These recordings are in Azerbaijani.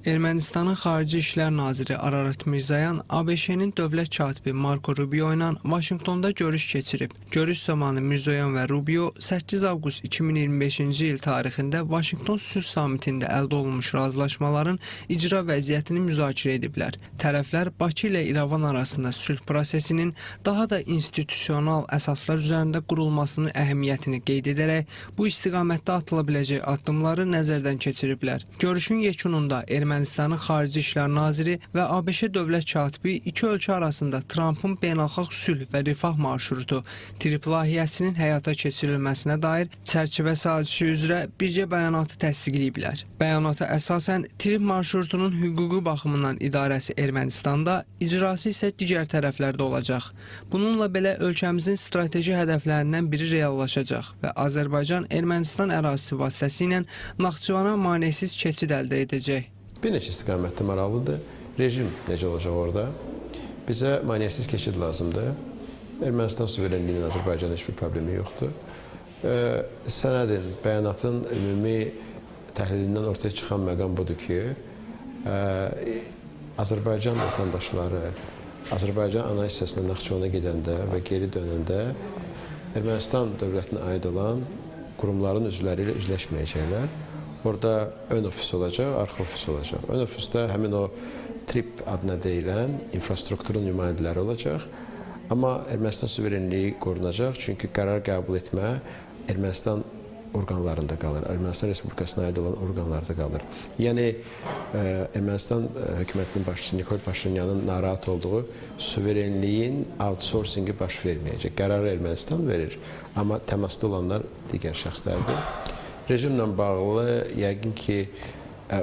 Ermənistanın Xarici İşlər Naziri Ararat Mirzoyan ABŞ-nin dövlət katibi Marco Rubio ilə Vaşinqtonda görüş keçirib. Görüş zamanı Mirzoyan və Rubio 8 avqust 2025-ci il tarixində Vaşinqton Sülh Samitində əldə olunmuş razılaşmaların icra vəziyyətini müzakirə ediblər. Tərəflər Bakı ilə İrəvan arasında sülh prosesinin daha da institusional əsaslar üzərində qurulmasının əhəmiyyətini qeyd edərək, bu istiqamətdə atıla biləcək addımları nəzərdən keçiriblər. Görüşün yekununda Ermənistanın Xarici İşlər Naziri və ABŞ dövlət katibi iki ölkə arasında Trampın beynəlxalq sülh və rifah marşrutu TRIP layihəsinin həyata keçirilməsinə dair çərçivə sazişi üzrə birgə bəyanatı təsdiqləyiblər. Bəyanata əsasən TRIP marşrutunun hüquqi baxımından idarəsi Ermənistanda, icrası isə digər tərəflərdə olacaq. Bununla belə ölkəmizin strateji hədəflərindən biri reallaşacaq və Azərbaycan Ermənistan ərazisi vasitəsilə Naxçıvana maneəsiz keçid əldə edəcək. Bir neçə istiqamətdə maraqlıdır. Rejim necə olacaq orada? Bizə maneəsiz keçid lazımdır. Ermənistan suverenliyinin Azərbaycanın heç bir problemi yoxdur. Sənədin, bəyanatın ümumi təhlilindən ortaya çıxan məqam budur ki, Azərbaycan vətəndaşları Azərbaycan ana hissəsinə Naxçıvana gedəndə və geri dönəndə Ermənistan dövlətinə aid olan qurumların üzvləri ilə üzləşməyəcəklər. Orada ön ofis olacaq, arxa ofis olacaq. Ön ofisdə həmin o TRIP adına deyilən infrastrukturun nümayəndələri olacaq. Amma Ermənistan suverenliyi qorunacaq, çünki qərar qəbul etmə Ermənistan orqanlarında qalır. Ermənistan Respublikasına aid olan orqanlarda qalır. Yəni, Ermənistan hökumətinin başçısı Nikol Paşinyanın narahat olduğu suverenliyin outsourcingi baş verməyəcək. Qərarı Ermənistan verir, amma təmasda olanlar digər şəxslərdir. Rejimlə bağlı yəqin ki,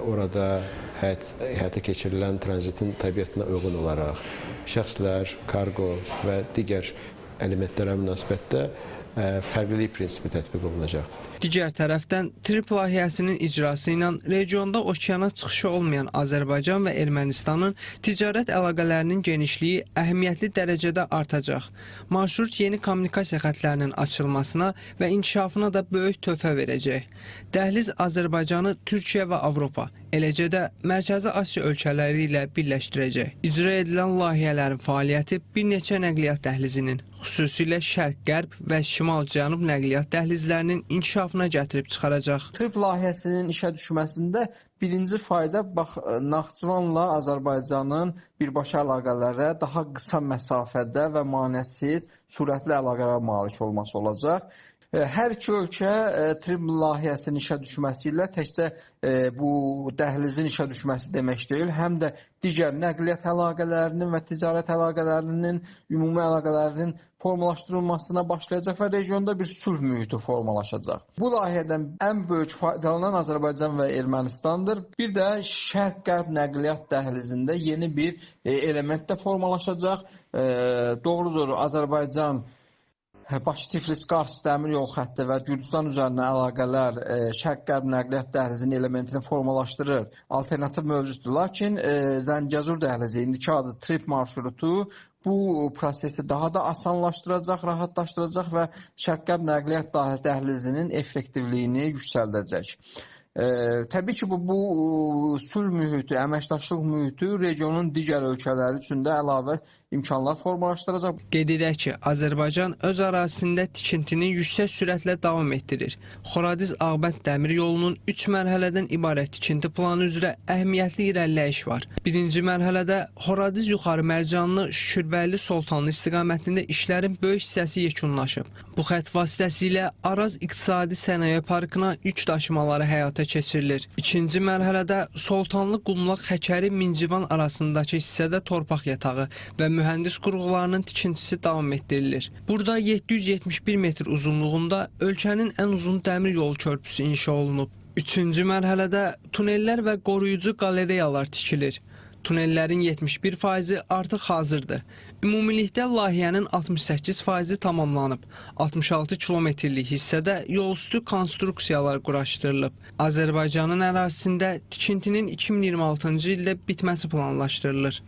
orada həyata keçirilən tranzitin təbiətinə uyğun olaraq şəxslər, kargo və digər elementlərə münasibətdə fərqlilik prinsipi tətbiq olunacaq. Digər tərəfdən, TRIP layihəsinin icrası ilə regionda okeana çıxışı olmayan Azərbaycan və Ermənistanın ticarət əlaqələrinin genişliyi əhəmiyyətli dərəcədə artacaq. Marşrut yeni kommunikasiya xətlərinin açılmasına və inkişafına da böyük töhfə verəcək. Dəhliz Azərbaycanı Türkiyə və Avropa, eləcə də Mərkəzi Asiya ölkələri ilə birləşdirəcək. İcra edilən layihələrin fəaliyyəti bir neçə nəqliyyat dəhlizinin, xüsusilə Şərq-Qərb və Şimal-Cənub nəqliyyat dəhlizlərinin inkişafına gətirib çıxaracaq. TRIP layihəsinin işə düşməsində birinci fayda Naxçıvanla Azərbaycanın birbaşa əlaqələrə daha qısa məsafədə və maneəsiz sürətli əlaqələrə malik olması olacaq. Hər iki ölkə TRIP layihəsinin işə düşməsi ilə təkcə bu dəhlizin işə düşməsi demək deyil, həm də digər nəqliyyat əlaqələrinin və ticarət əlaqələrinin, ümumi əlaqələrinin formalaşdırılmasına başlayacaq və regionda bir sülh mühiti formalaşacaq. Bu layihədən ən böyük faydalanan Azərbaycan və Ermənistandır. Bir də Şərq-Qərb nəqliyyat dəhlizində yeni bir element də formalaşacaq. Doğrudur, Azərbaycan Bakı-Tiflis-Qars dəmir yol xətti və Gürcüstan üzərinə əlaqələr Şərq-Qərb nəqliyyat dəhlizinin elementini formalaşdırır. Alternativ mövcuddur. Lakin Zəngəzur dəhlizi, indiki adı TRIP marşrutu bu prosesi daha da asanlaşdıracaq, rahatlaşdıracaq və Şərq-Qərb nəqliyyat dəhlizinin effektivliyini yüksəldəcək. Təbii ki, bu sülh mühiti, əməkdaşlıq mühiti regionun digər ölkələri üçün də əlavə imkanlar formalaşdıracaq. Qeyd edək ki, Azərbaycan öz ərazisində tikintini yüksək sürətlə davam etdirir. Xoradiz-Ağbənd dəmir yolunun 3 mərhələdən ibarət tikinti planı üzrə əhəmiyyətli irəliləyiş var. Birinci mərhələdə Xoradiz yuxarı Mərcanlı, Şükürbəyli, Soltanlı istiqamətində işlərin böyük hissəsi yekunlaşıb. Bu xətt vasitəsilə Araz İqtisadi Sənaye Parkına yük daşımaları həyata keçirilir. İkinci mərhələdə Soltanlı, Qumlaq, Həkəri, Mincivan arasındakı hissədə torpaq yatağı və mühəndis qurğularının tikintisi davam etdirilir. Burada 771 metr uzunluğunda ölkənin ən uzun dəmir yolu körpüsü inşa olunub. Üçüncü mərhələdə tunellər və qoruyucu qalereyalar tikilir. Tunellərin 71%-i artıq hazırdır. Ümumilikdə layihənin 68%-i tamamlanıb. 66 kilometrlik hissədə yolüstü konstruksiyalar quraşdırılıb. Azərbaycanın ərazisində tikintinin 2026-cı ildə bitməsi planlaşdırılır.